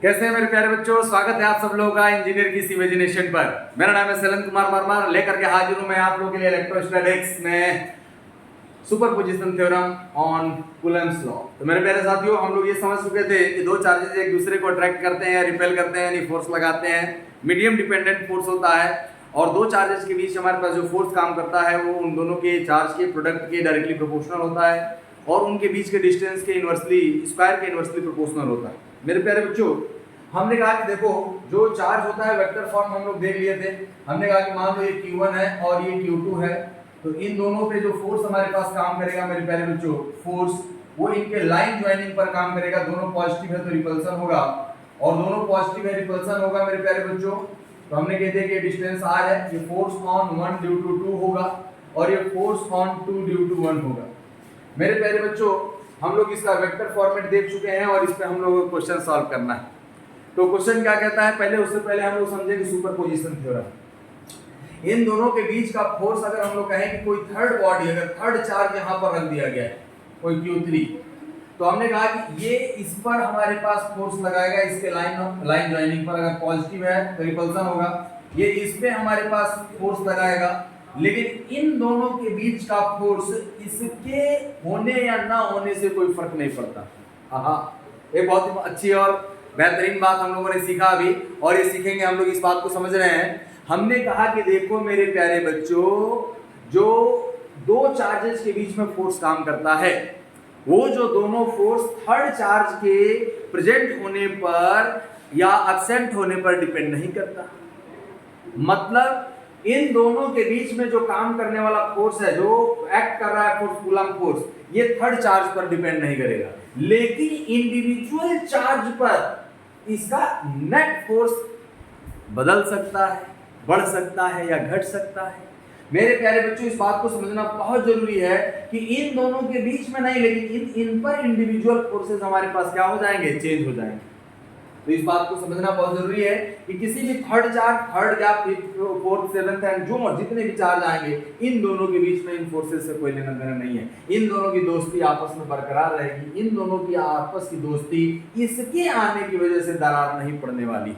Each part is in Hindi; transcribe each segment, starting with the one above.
कैसे हैं मेरे प्यारे बच्चों, स्वागत है आप सब लोगों का इंजीनियर की इमेजिनेशन पर। मेरा नाम है सैलन कुमार वर्मा, लेकर के हाजिर हूं मैं आप लोगों के लिए इलेक्ट्रोस्टैटिक्स में superposition theorem on Coulomb's law. तो मेरे प्यारे साथियों, हम लोग ये समझ चुके थे कि दो चार्जेस एक दूसरे को अट्रैक्ट करते हैं या रिपेल करते हैं, यानी फोर्स लगाते हैं। मीडियम डिपेंडेंट फोर्स होता है और दो चार्जेस के बीच हमारे पास जो फोर्स काम करता है वो उन दोनों के चार्ज के प्रोडक्ट के डायरेक्टली प्रोपोर्शनल होता है और उनके बीच के डिस्टेंस के इनवर्सली स्क्वायर के इनवर्सली प्रोपोर्शनल होता है। मेरे प्यारे बच्चों, हमने कहा कि देखो जो चार्ज होता है वेक्टर फॉर्म हम लोग देख लिए थे। हमने कहा कि मान लो ये Q1 है और ये Q2 है, तो इन दोनों पे जो फोर्स हमारे पास काम करेगा मेरे प्यारे बच्चों, फोर्स वो इनके लाइन ज्वाइनिंग पर काम करेगा। दोनों पॉजिटिव है तो रिपल्सन होगा और दोनों पॉजिटिव है रिपल्सन होगा मेरे प्यारे बच्चों। तो हमने कहते हैं कि डिस्टेंस r है, ये फोर्स ऑन 1 ड्यू टू 2 होगा और ये फोर्स ऑन 2 ड्यू टू 1 होगा। मेरे प्यारे बच्चों, हम लोग इसका वेक्टर फॉर्मेट देख चुके हैं और इस पे हम लोगों को क्वेश्चन सॉल्व करना है। तो क्वेश्चन क्या कहता है, पहले उससे पहले हम लोग समझेंगे सुपरपोजिशन थ्योरम। इन दोनों के बीच का फोर्स अगर हम लोग कहें कि कोई थर्ड बॉडी, अगर थर्ड चार्ज यहाँ पर रख दिया गया है कोई Q3, तो हमने कहा कि ये इस पर हमारे पास फोर्स लगाएगा, इसके लाइन ज्वाइनिंग पर। अगर पॉजिटिव है तो रिपल्सन होगा। ये इस पे हमारे पास फोर्स लगाएगा, लेकिन इन दोनों के बीच का फोर्स इसके होने या ना होने से कोई फर्क नहीं पड़ता। हाँ, एक बहुत अच्छी और बेहतरीन बात हम लोगों ने सीखा अभी, और ये सीखेंगे हम लोग, इस बात को समझ रहे हैं। हमने कहा कि देखो मेरे प्यारे बच्चों, जो दो चार्जेस के बीच में फोर्स काम करता है, वो जो दोनों फोर्स थर्ड चार्ज के प्रेजेंट होने पर या एब्सेंट होने पर डिपेंड नहीं करता। मतलब इन दोनों के बीच में जो काम करने वाला फोर्स है, जो एक्ट कर रहा है फोर्स, कूलम्ब फोर्स, ये थर्ड चार्ज पर डिपेंड नहीं करेगा, लेकिन इंडिविजुअल चार्ज पर इसका नेट फोर्स बदल सकता है, बढ़ सकता है या घट सकता है। मेरे प्यारे बच्चों, इस बात को समझना बहुत जरूरी है कि इन दोनों के बीच में नहीं, लेकिन इन पर इंडिविजुअल फोर्सेस हमारे पास क्या हो जाएंगे, चेंज हो जाएंगे। तो इस बात को समझना बहुत जरूरी है कि किसी भी थर्ड चार्ज, थर्ड या फोर्थ, सेवंथ एंड जो जितने भी चार्ज आएंगे, इन दोनों के बीच में इन फोर्सेस से कोई लेना देना नहीं है। इन दोनों की दोस्ती आपस में बरकरार रहेगी। इन दोनों की आपस की दोस्ती, इसके आने की वजह से दरार नहीं पड़ने वाली।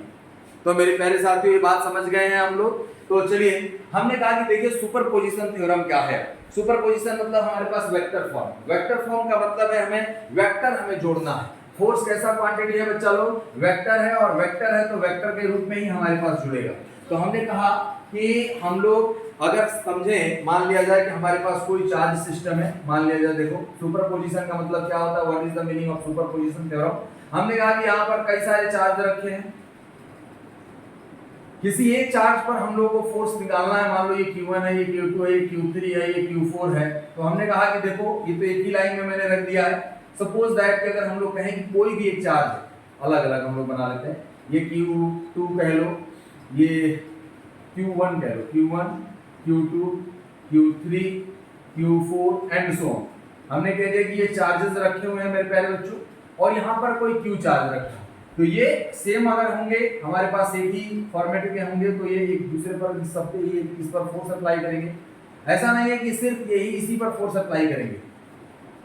तो मेरे प्यारे साथियों, ये बात समझ गए हैं हम लोग। तो चलिए, हमने कहा कि देखिए सुपरपोजिशन थ्योरम क्या है। सुपरपोजिशन मतलब हमारे पास वेक्टर फॉर्म। वेक्टर फॉर्म का मतलब है हमें जोड़ना है। फोर्स कैसा क्वांटिटी है बच्चा लोग, वेक्टर है, और वेक्टर है तो वेक्टर के रूप में ही हमारे पास जुड़ेगा। तो हमने कहा कि हम लोग अगर समझें, मान लिया जाए कि हमारे पास कोई चार्ज सिस्टम है, मान लिया जाए, देखो सुपरपोजिशन का मतलब क्या होता है, what is the meaning of superposition theorem. हमने कहा कि यहाँ पर कई सारे चार्ज रखे हैं, किसी एक चार्ज पर हम लोग को फोर्स निकालना है। मान लो ये Q1 है, ये Q2 है, ये Q3 है, ये Q4 है। तो हमने कहा कि देखो ये तो एक ही लाइन में मैंने रख दिया है। सपोज दैट कि अगर हम लोग कहें कि कोई भी एक चार्ज है, अलग अलग हम लोग बना लेते हैं, ये Q2 कह लो, ये Q1 कह लो, Q1, Q2, Q3, Q4 and so on. हमने कह दिया कि ये चार्जेस रखे हुए हैं मेरे प्यारे बच्चों, और यहाँ पर कोई Q चार्ज रखा है। तो ये सेम अगर होंगे, हमारे पास एक ही फॉर्मेट के होंगे, तो ये एक दूसरे पर, सब पे ये इस पर फोर्स अप्लाई करेंगे। ऐसा नहीं है कि सिर्फ यही इसी पर फोर्स अप्लाई करेंगे,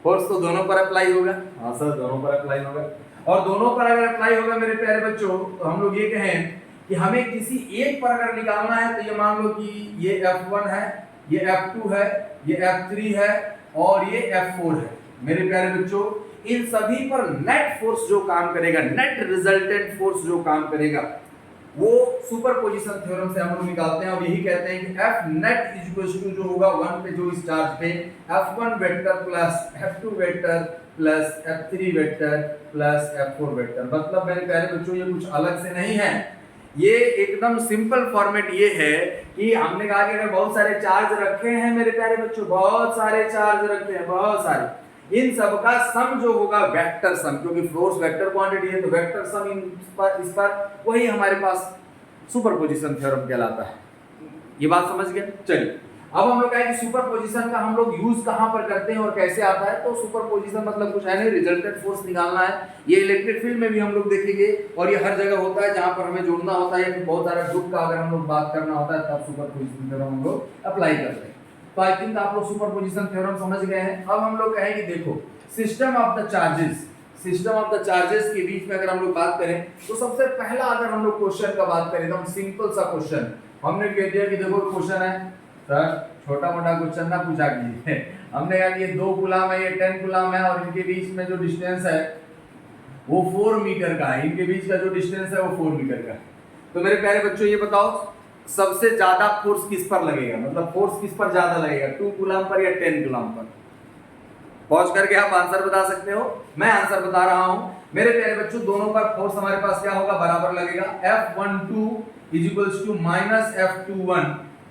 फोर्स तो दोनों पर अप्लाई होगा। हाँ सर, दोनों पर अप्लाई होगा। और दोनों पर अगर अप्लाई होगा मेरे प्यारे बच्चों, तो हम लोग ये कहें कि हमें किसी एक पर अगर निकालना है, तो ये मान लो कि ये F1 है, ये F2 है, ये F3 है और ये F4 है। मेरे प्यारे बच्चों, इन सभी पर नेट फोर्स जो काम करेगा, नेट रिजल्टेंट फोर्स जो काम करेगा, वो सुपरपोजिशन थ्योरम से हम लोग निकालते हैं और यही कहते हैं कि F net is equal to जो होगा 1 पे जो इस चार्ज पे F1 vector plus F2 vector plus F3 vector plus F4 vector. मतलब मेरे प्यारे बच्चों, ये कुछ अलग से नहीं है, ये एकदम सिंपल फॉर्मेट ये है कि हमने कहा कि बहुत सारे चार्ज रखे हैं मेरे प्यारे बच्चों, बहुत सारे चार्ज रखे हैं, बहुत सारे, इन सब का सम जो होगा वेक्टर सम, क्योंकि फोर्स वेक्टर क्वांटिटी है, तो वेक्टर सम इस पर वही हमारे पास सुपरपोजिशन थ्योरम कहलाता है। ये बात समझ गए। चलिए, अब हम लोग कहें कि सुपरपोजिशन का हम लोग यूज कहां पर करते हैं और कैसे आता है। तो सुपरपोजिशन मतलब कुछ है नहीं, रिजल्टेंट फोर्स निकालना है। ये इलेक्ट्रिक फील्ड में भी हम लोग देखेंगे, और ये हर जगह होता है जहां पर हमें जोड़ना होता है, या बहुत सारा ग्रुप का अगर हम लोग बात करना होता है, तब सुपरपोजिशन थ्योरम हम लोग अप्लाई करते हैं। तो आई थिंक आप लोग सुपरपोजिशन थ्योरम समझ गए हैं। अब हम लोग कहें कि देखो, system of the charges, system of the charges के बीच में अगर हम लोग बात करें तो सबसे पहला अगर हम लोग क्वेश्चन का बात करें तो हम सिंपल सा क्वेश्चन हमने कह दिया कि देखो क्वेश्चन है सर छोटा मोटा क्वेश्चन ना पूछा कीजिए हमने कहा कि ये 2 कूलम है, ये 10 कूलम है और इनके बीच में जो डिस्टेंस है वो 4 मीटर का है, इनके बीच का जो डिस्टेंस है वो 4 मीटर का है। तो मेरे प्यारे बच्चों ये बताओ सबसे ज्यादा फोर्स किस पर लगेगा, मतलब फोर्स किस पर ज्यादा लगेगा, 2 कूलम पर या 10 कूलम पर? पॉज करके आप आंसर बता सकते हो, मैं आंसर बता रहा हूं। मेरे प्यारे बच्चों दोनों पर फोर्स हमारे पास क्या होगा, बराबर लगेगा। F12 is equals to minus F21,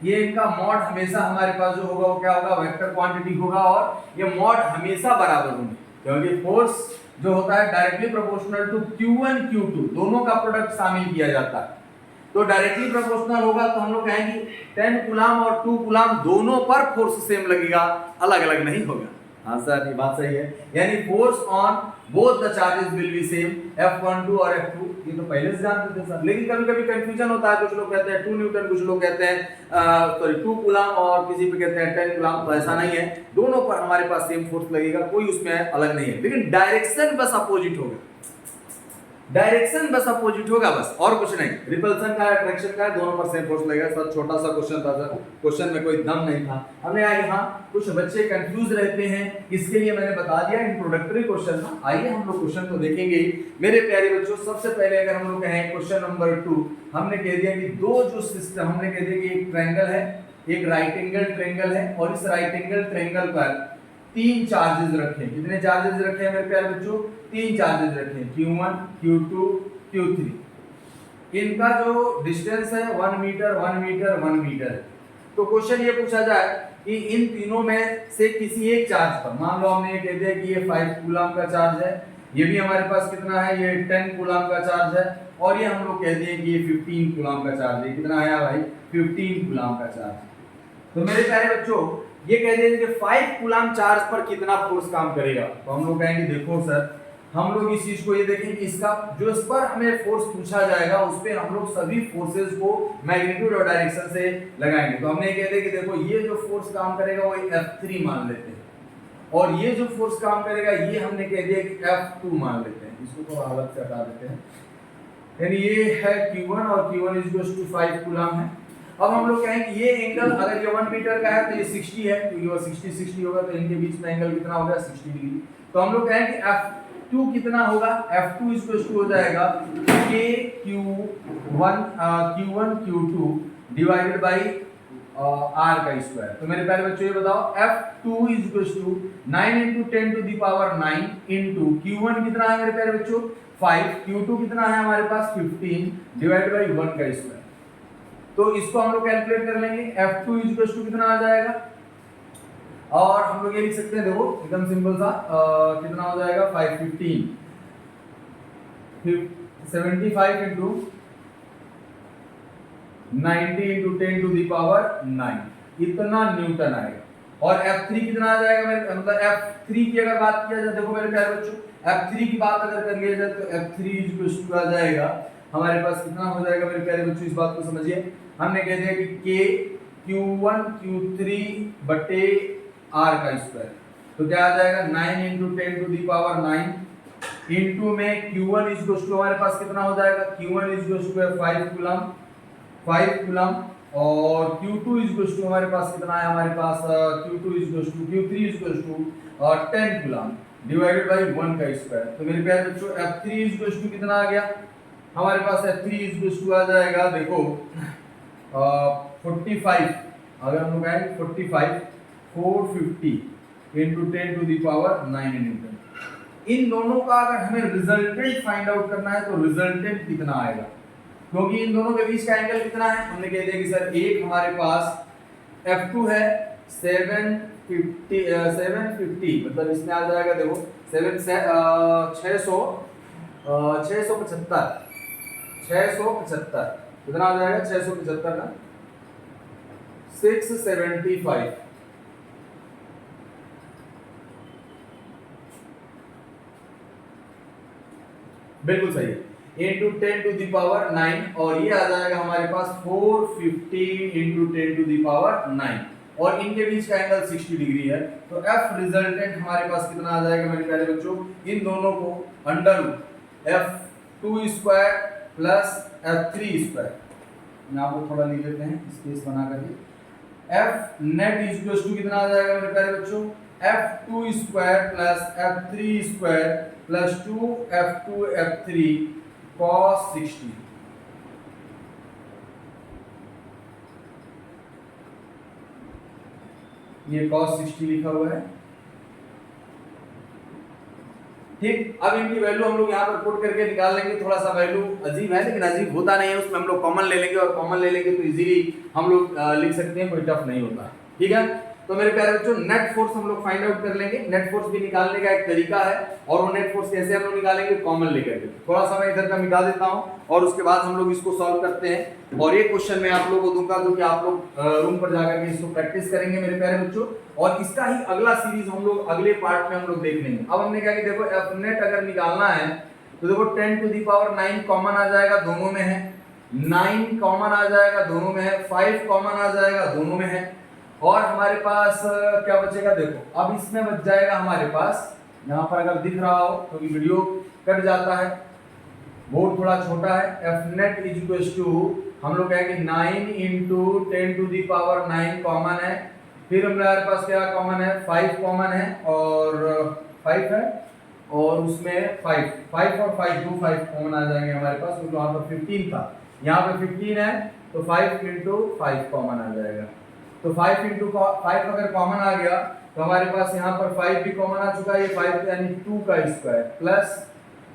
ये इनका मॉड हमेशा हमारे पास जो होगा वो क्या होगा, वेक्टर क्वांटिटी होगा और ये मॉड हमेशा बराबर होंगे क्योंकि फोर्स जो होता है directly proportional to Q1 Q2 दोनों का प्रोडक्ट शामिल किया जाता है। तो डायरेक्टली प्रोपोर्शनल होगा तो हम लोग कहेंगे 10 कूलम और 2 कूलम दोनों पर फोर्स सेम लगेगा, अलग अलग नहीं होगा। हाँ सर ये बात सही है, यानी force on both the charges will be same F12 और F2, ये तो पहले से जानते थे सर, लेकिन कभी कभी कंफ्यूजन होता है, कुछ लोग कहते हैं 2 न्यूटन, कुछ लोग कहते हैं सॉरी 2 कूलम और किसी पे कहते हैं 10 कूलम। तो ऐसा नहीं है, दोनों पर हमारे पास सेम फोर्स लगेगा, कोई उसमें अलग नहीं है, लेकिन डायरेक्शन बस अपोजिट होगा, डायरेक्शन बस अपोजिट होगा बस और कुछ नहीं। रिपल्सन का अट्रैक्शन का दोनों पर सेम फोर्स लगेगा। सर छोटा सा क्वेश्चन था सर, क्वेश्चन में कोई दम नहीं था। हमने यहाँ कुछ बच्चे कंफ्यूज रहते हैं, इसके लिए मैंने बता दिया इंट्रोडक्टरी क्वेश्चन था। आइए हम लोग क्वेश्चन को देखेंगे मेरे प्यारे बच्चों। सबसे पहले अगर हम लोग कहें क्वेश्चन नंबर 2, हमने कह दिया कि दो जो सिस्टम, हमने कह दिया कि एक ट्रायंगल है, एक राइट एंगल ट्रायंगल है और इस राइट एंगल ट्रायंगल पर 3 चार्जेस रखे। कितने चार्जेस रखे हैं मेरे प्यारे बच्चों, 3 चार्जेस रखे हैं, Q1 Q2 Q3। इनका जो डिस्टेंस है 1 मीटर 1 मीटर 1 मीटर है। तो क्वेश्चन ये पूछा जाए कि इन तीनों में से किसी एक चार्ज पर, मान लो हमने ये कह दिया कि ये 5 कूलम का चार्ज है, ये भी हमारे पास कितना है, ये 10 कूलम का चार्ज है और ये हम लोग कह दिए कि ये 15 कूलम का चार्ज है। कितना आया भाई, 15 कूलम का चार्ज। तो मेरे प्यारे बच्चों ये कह रहे हैं कि 5 कूलम चार्ज पर कितना फोर्स काम करेगा। तो हम लोग कहेंगे देखो सर, हम लोग इस चीज को ये देखेंगे इसका जो इस पर हमें फोर्स पूछा जाएगा उस पे हम लोग सभी फोर्सेस को मैग्नीट्यूड और डायरेक्शन से लगाएंगे। तो हमने कह दिया कि देखो ये जो फोर्स काम करेगा वो F3 मान लेते हैं और ये जो फोर्स काम करेगा ये हमने कह दिया कि F2 मान लेते हैं। इसको थोड़ा अलग से हटा देते हैं, यानी ये है Q1 और Q1 = 5 कूलम है। अब हम लोग कहें कि ये एंगल अगर ये 1 मीटर का है तो ये 60 है, क्योंकि वो 60 होगा तो इनके बीच में एंगल कितना होगा, 60 डिग्री। तो हम लोग कहें कि F2 कितना होगा, F2 हो जाएगा Q1 Q2 divided by R का स्क्वायर। तो मेरे प्यारे बच्चों ये बताओ F2 9 × 10⁹ इंटू Q1 कितना है मेरे प्यारे बच्चों 5, Q2 कितना है हमारे पास 15 डिवाइडेड बाई 1 का स्क्वायर। तो इसको हम लोग कैलकुलेट कर लेंगे, F2 कितना आ जाएगा, और हम लोग ये लिख सकते हैं देखो एकदम सिंपल सा, कितना हो जाएगा 515 75 इंटू 90 इंटू 10⁹ इतना न्यूटन आएगा। और F3 कितना आ जाएगा मेरे, मतलब F3 की अगर बात किया जाए, देखो मेरे प्यारे बच्चों F3 की बात अगर कर लिया जाए तो F3 आ जाएगा हमारे पास, कितना हो जाएगा मेरे प्यारे बच्चों, इस बात को समझिए। हमने कह दिया कि K Q1 Q3 बटे R का स्क्वायर, तो क्या आ जाएगा 9 इंटू 10⁹ इंटू में Q1 हमारे पास कितना हो जाएगा, Q1 5 कूलम और Q2 हमारे पास कितना है, हमारे पास Q3 और 10 कूलम डिवाइडेड बाई 1 का स्क्वायर। तो मेरे प्यारे बच्चों F3 कितना आ गया हमारे पास, F3 आ जाएगा देखो 45, अगर हम लोग आए 45 450 इंटू 10⁹ न्यूटन। इन दोनों का अगर हमें रिजल्टेंट फाइंड आउट करना है तो रिजल्टेंट कितना आएगा, क्योंकि इन दोनों के बीच का एंगल कितना है, हमने कह दिया कि सर एक हमारे पास F2 है 750, मतलब इसमें आ जाएगा देखो 675 कितना आ जाएगा, 675 ना 675 बिल्कुल सही है, इंटू 10⁹ और ये आ जाएगा हमारे पास 450 इंटू 10⁹ और इनके बीच का एंगल 60 डिग्री है। तो F रिजल्टेंट हमारे पास कितना आ जाएगा मेरे प्यारे बच्चों, इन दोनों को under F2 square plus F3 square, यहाँ पर थोड़ा लिख लेते हैं स्पेस बना करके, F net is equal to कितना आ जाएगा मेरे प्यारे बच्चों, F2 square plus F3 square plus 2F2 F3 cos 60। ये cos 60 लिखा हुआ है, ठीक। अब इनकी वैल्यू हम लोग यहाँ पर पुट करके निकाल लेंगे। थोड़ा सा वैल्यू अजीब है लेकिन अजीब होता नहीं है, उसमें हम लोग कॉमन ले लेंगे और कॉमन ले लेंगे तो इजीली हम लोग लिख सकते हैं, कोई टफ नहीं होता, ठीक है। तो मेरे प्यारे बच्चों नेट फोर्स हम लोग फाइंड आउट कर लेंगे। नेट फोर्स भी निकालने का एक तरीका है और वो नेट फोर्स कैसे हम लोग निकालेंगे, कॉमन लेकर के। थोड़ा सा मैं इधर का मिटा देता हूं और उसके बाद हम लोग इसको सॉल्व करते हैं। और ये क्वेश्चन मैं आप लोगों को दूंगा जो कि आप लोग रूम पर जाकर के इसको प्रैक्टिस करेंगे मेरे प्यारे बच्चों, और इसका ही अगला सीरीज हम लोग अगले पार्ट में हम लोग देख लेंगे। अब हमने क्या कि देखो एफ नेट अगर निकालना है तो देखो 10 टू द पावर 9 कॉमन आ जाएगा, दोनों में है, 9 कॉमन आ जाएगा, दोनों में है, 5 कॉमन आ जाएगा, दोनों में है, और हमारे पास क्या बचेगा देखो। अब इसमें बच जाएगा हमारे पास, यहाँ पर अगर दिख रहा हो तो वीडियो कट जाता है, बोर्ड थोड़ा छोटा है, F net is equal to हम लोग कहेंगे 9 into 10 to the power 9 common है, फिर हमारे पास क्या कॉमन है, 5 कॉमन है और 5 है, और उसमें 5 और 5 2 5 कॉमन आ जाएंगे हमारे पास, क्योंकि वहाँ पर 15 था, यहाँ पे 15 है तो 5 इंटू 5 कॉमन आ जाएगा। तो 5 इंटू 5 अगर कॉमन आ गया तो हमारे पास यहाँ पर 5 भी कॉमन आ चुका है, ये 5 यानी 2 का स्क्वायर, प्लस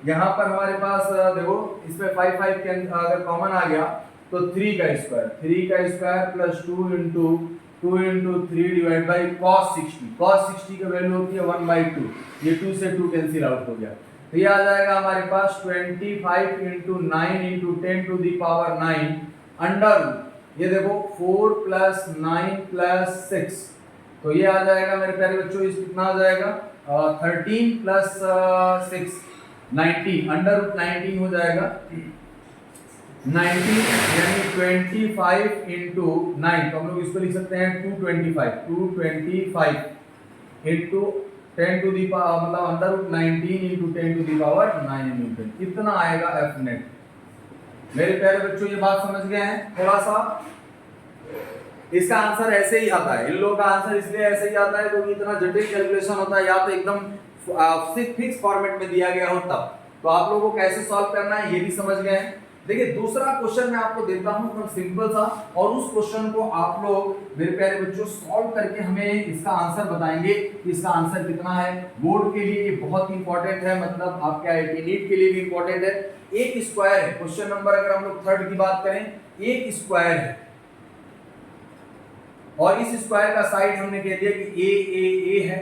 यहाँ पर हमारे पास देखो इसमें 5 के अगर कॉमन आ गया तो 3 का square plus 2 into 3 divide by cos 60 की वैल्यू होती है 1/2, ये 2 से 2 कैंसिल आउट हो गया, तो ये आ जाएगा हमारे पास 25 into 9 into 10 to the power 9 under, ये देखो 4 प्लस 9 प्लस 6, तो ये आ जाएगा मेरे प्यारे बच्चों, इस कितना आ जाएगा 13 प्लस 6 19, अंडर रूट 19 हो जाएगा, 19 यानी 25 इंटू 9, तो हम लोग इसको लिख सकते हैं 225 इंटू 10 टू दी पावर मतलब under root 19 into 10 to the power 9 newton, इतना आएगा एफ नेट। मेरे प्यारे बच्चों ये बात समझ गए हैं, थोड़ा सा इसका आंसर ऐसे ही आता है, इन लोगों का आंसर इसलिए ऐसे ही आता है क्योंकि इतना जटिल कैलकुलेशन होता है, या तो एकदम फिक्स फॉर्मेट में दिया गया हो तब, तो आप लोगों को कैसे सॉल्व करना है ये भी समझ गए हैं। देखिए दूसरा क्वेश्चन मैं आपको देता हूं एकदम सिंपल सा, और उस क्वेश्चन को आप लोग मेरे प्यारे बच्चों सॉल्व करके हमें इसका आंसर बताएंगे कि इसका आंसर कितना है। बोर्ड के लिए ये बहुत इंपॉर्टेंट है, मतलब आपके आईआईटी नीट के लिए भी इंपॉर्टेंट है। एक स्क्वायर है, क्वेश्चन नंबर अगर हम लोग थर्ड की बात करें, एक स्क्वायर है और इस स्क्वायर का साइड हमने कह दिया कि ए है,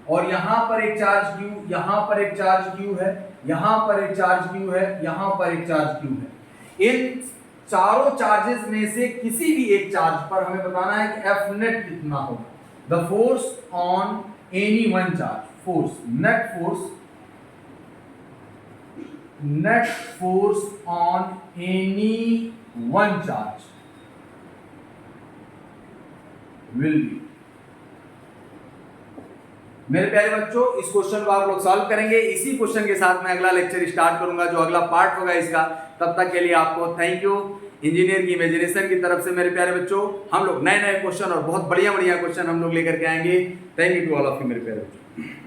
और यहां पर एक चार्ज क्यू, यहां पर एक चार्ज क्यू है, यहां पर एक चार्ज क्यू है, यहां पर एक चार्ज क्यू है। इन चारों चार्जेस में से किसी भी एक चार्ज पर हमें बताना है कि एफ नेट कितना होगा, the force on any one charge, force net force on any one charge will be. मेरे प्यारे बच्चों इस क्वेश्चन को आप लोग सॉल्व करेंगे, इसी क्वेश्चन के साथ मैं अगला लेक्चर स्टार्ट करूंगा जो अगला पार्ट होगा इसका। तब तक के लिए आपको थैंक यू। इंजीनियर की इमेजिनेशन की तरफ से मेरे प्यारे बच्चों हम लोग नए क्वेश्चन और बहुत बढ़िया क्वेश्चन हम लोग लेकर के आएंगे। Thank you to all of you मेरे प्यारे बच्चों।